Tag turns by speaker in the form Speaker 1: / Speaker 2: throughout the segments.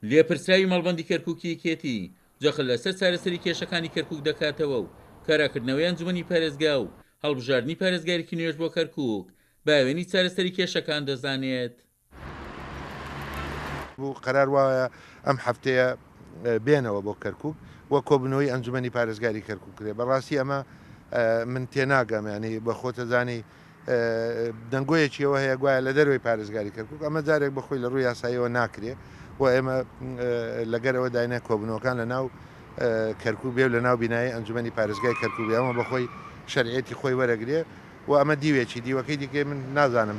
Speaker 1: لێپرسراوی مەڵبەندی کەرکووکی کێتی جەخل لەسەر چارەسەری کێشەکانی کەرکووک دەکاتەوە و کاراکردنەوەی ئەنجومەنی پارێزگا و هەڵبژاردننی پارێزگارێکی نوێژ بۆ کەرکووک باوێنی چارەسەری کێشەکان دەزانێت.
Speaker 2: قەرار وایە ئەم هەفتەیە بێنەوە بۆ کەرکووک وە کۆبنەوەی ئەنجومەنی پارێزگاری کەرکووک کرێ بەڕاستی ئەمە من تێناگەم ینی بە خۆتەزانی دەنگۆیەکیەوە هەیە گوایە لە دەروی پارێزگاری کەرکووک ئەمە جارێک بەخۆی لە ڕووی یاساییەوە ناکرێ و ئێمە لەگەرەوە داینە کۆبنەوەکان لە ناو کەرکووک بێ لە ناو بینایی ئەنجومەنی پارێزگای کەرکووک ئەمە بەخۆی شەرعێتی خۆی وەرەگرێ و ئەمە دیوێکی دیوەکەی دیکە من نازانم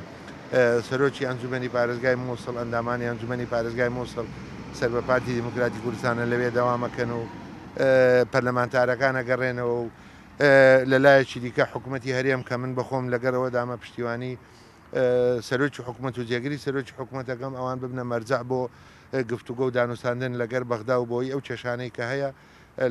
Speaker 2: سەرۆکی ئەنجومەنی پارێزگای مووسڵ ئەندامانی ئەنجومەنی پارێزگای مووسڵ سەر بە پارتی دیموکراتی کوردستانە لەوێ داوامەکەن و پەرلەمانتارەکانە گەڕێنەوە و لەلایەکی دیکە حکوومەتی هەرێم کە من بەخۆم لەگەرەوە دامە پشتیوانی سەرۆکی حکوومەت و جێگیری سەرۆکی حکوومەتەکەم ئەوان ببنە مەرجع بۆ گفتوگۆ و دانووساندن لەگەر بەغدا و بۆی ئەو کێشانەی کە هەیە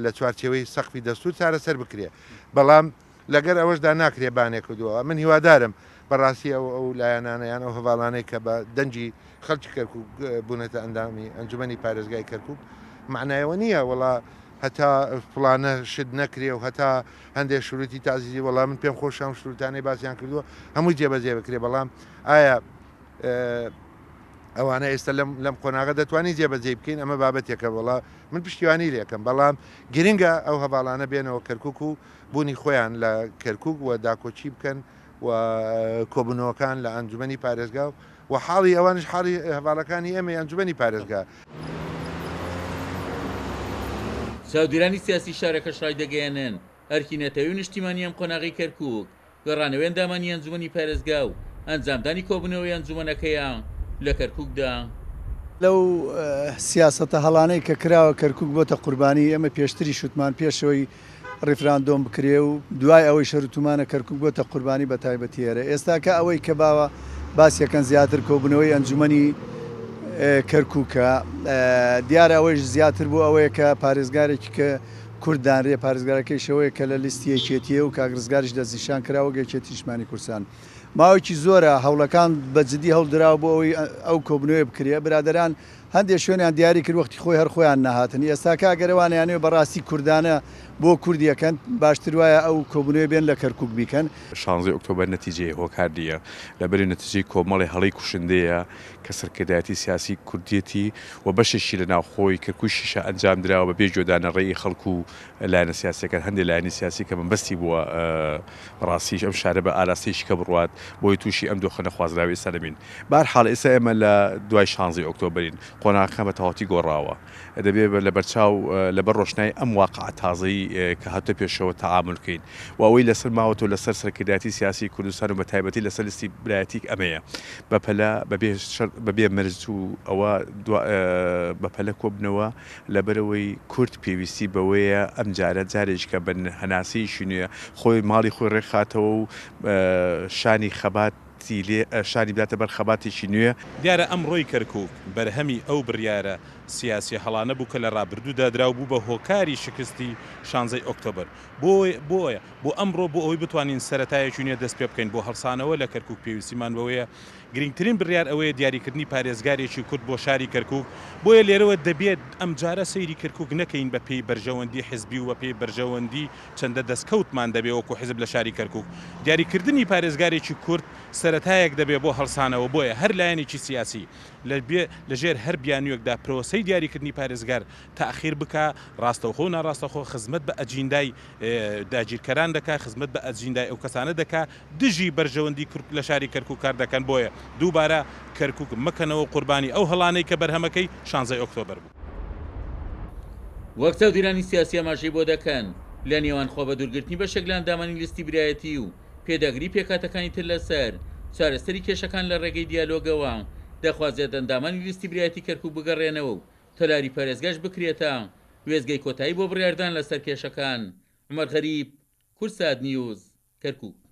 Speaker 2: لە چوارچێوەی سەقفی دەستور چارەسەر بکرێ بەڵام لەگەر ئەوەشدا ناکرێ بانێک کردووە من هیوادارم بەڕاستی ئەو لایەنانەیان ئەو هەواڵانەی کە بە دەنجی خەڵکی کەرکووک بوونەتە ئەندامی ئەنجومەنی پارێزگای کەرکووک معنایەوە نییە وڵا هەتا فلانە شت نەکرێ و هەتا هەندێک شروعی تازیزی وەڵام من پێم خۆشم شروعتانەی باسییان کردووە هەمووی جێبەجێ بکرێ بەڵام ئایا ئەوانە ئێستا لەم قۆناغە دەتوانانی جێبەجێ بکەین ئەمە بابەتێکە وڵا من پشتیوانی لێکم بەڵام گرنگە ئەو هەواڵانە بێنەوە کەرکووک و بوونی خۆیان لە کەرکووک و داکۆچی بکەن و کۆبنەوەکان لە ئەنجومەنی پارێزگا و حاڵی ئەوانش حاڵی هەواڵەکانی ئێمە ئەنجومەنی پارێزگا.
Speaker 1: چاودێرانی سیاسی شارەکەش ڕای دەگەیەنن هەرکی نەتەوەی نیشتیمانی ئەم قۆناغی کەرکووک گەڕانەوەی ئەندامانی ئەنجومەنی پارێزگا و ئەنجامدانی کۆبنەوەی ئەنجومەنەکەیان لە کەرکووکدا.
Speaker 3: لەو سیاسەتە هەڵانەی کە کراوە کەرکووک بۆتە قوربانی ئەمە پێشتری شوتمان پێشەوەی ڕیفراندۆم بکرێ و دوای ئەوەی شەرتومانە کەرکووک بۆتە قوربانی بە تایبەتیێرە ئێستاکە ئەوەی کە باوە باسیەکەن زیاتر کۆبنەوەی ئەنجومەنی کەرکووکە دیارە ئەوەیش زیاتر بوو ئەوەیە کە پارێزگارێکی کە کورددانرێ پارێزگارەکەی شەوەیە کە لە لیستی یەکێتیە و کاگرزگاریش دەستنیشان کراوە گەیکێتی نیشتیمانی کوردستان ماوەیەکی زۆرە هەوڵەکان بەجددی هەڵدراوە بۆ ئەوەی ئەو کۆبنەوەی بکرێ برادەران هەندێک شوێنیان دیاری کرد وەختی خۆی هەر خۆیان نەهاتن ئێستا کاگەرەوانیانەوە بەڕاستی کوردانە بۆ کوردیەکەن باشتر وایە ئەو کۆبنەوەی بێن لە کەرکووک بیکەن
Speaker 4: 16 ئۆکتۆبەر نەتیجەی هۆکاردیە لەبەری نەتیجەی کۆمەڵی هەڵی کوشندەیە کە سەرکردایەتی سیاسی کوردیەتی و بەشێکی لە ناوخۆی کەرکووشیشە ئەنجام درراوە بە بێ جۆدانەڕێی خەڵکو و لایەنە سیاسەکان هەندێک لایەنی سیاسی کە بەستی بووە ڕاستیش ئەم شارە بە ئاراستەیەکی کە بڕوات بۆی تووشی ئەم دۆخە نەخوازراوی ئێستا دەبین بەهەرحاڵ ئێستا ئێمە لە دوای 16 ئۆکتۆبەرین قۆناغەکان بە تەواوەتی گۆڕاوە دەبێت لە بەرچاو لەبەر ڕۆشنای ئەم واقعە تازەی کە هاتە پێشەوە تەعامل بکەین و ئەوەی لەسەر ماوەتەوە لەسەر سەرکردایەتی سیاسی کوردستان و بە تایبەتی لەسەر لیستی برایەتی ئەمەیە بەپەلە بەبێ مەرج و ئەوە بەپەلە کۆبنەوە لەبەرەوەی کورد پێویستی بەوەیە ئەم جارە جارێک کە بە هەناسەیەکی نوێ خۆی ماڵی خۆی ڕێکخاتەوە و شانی خەبات شانی بداتە بەر خەباتێکی نوێ
Speaker 5: دیارە ئەم ڕۆی کەرکووک بەرهەمی ئەو بڕیارە سیاسی هەڵانە بوو کە لە ڕابردوودا دراو بوو بە هۆکاری شکستی 16 ئۆکتۆبەر بۆیە بۆ ئەمڕۆ بۆ ئەوەی بتوانین سەرەتایەکی نوێ دەست پێ بکەین بۆ هەڵسانەوە لە کەرکووک پێویستیمان بەوەیە گرنگترین بڕیار ئەوەیە دیاریکردنی پارێزگارێکی کورد بۆ شاری کەرکووک بۆیە لێرەوە دەبێت ئەم جارە سەیری کەرکووک نەکەین بە پێی بەرژەوەندی حزبی و بە پێی بەرژەوەندی چەندە دەستکەوتمان دەبێت وەکو حزب لە شاری کەرکووک دیاریکردنی پارێزگارێکی کورد سەرەتایەک دەبێت بۆ هەڵسانەوە بۆیە هەر لایەنێکی سیاسی لەژێر هەر بیانوێکدا پرۆسەی دیاریکردنی پارێزگار تاخیر بکە ڕاستەوخۆ و ناڕاستەخۆ خزمەت بە ئەجیندای داگیرکەران دەکا خزمەت بە ئەجیندای ئەو کەسانە دەکا دژی بەرژەوەندی کورد لە شاری کەرکووک کار دەکەن بۆیە دووبارە کەرکووک مەکەنەوە قوربانی ئەو هەڵانەی کە بەرهەمەکەی 16 ئۆکتۆبەر بوو.
Speaker 1: وەک چاودێرانی سیاسی ئاماژەی بۆ دەکەن لە نێوان خۆ بە دوورگرتنی بەشێک لە ئەندامانی لیستی برایەتی و پێداگری پێکاتەکانی تر لەسەر چارەسەری کێشەکان لە ڕێگەی دیالۆگەوە دەخوازێت ئەندامانی لیستی برایەتی کەرکووک بگەڕێنەوە و تەلاری پارێزگاش بکرێتە وێزگەی کۆتایی بۆ بڕیاردان لەسەر کێشەکان. عومەر غەریب، کورسات نیوز، کەرکووک.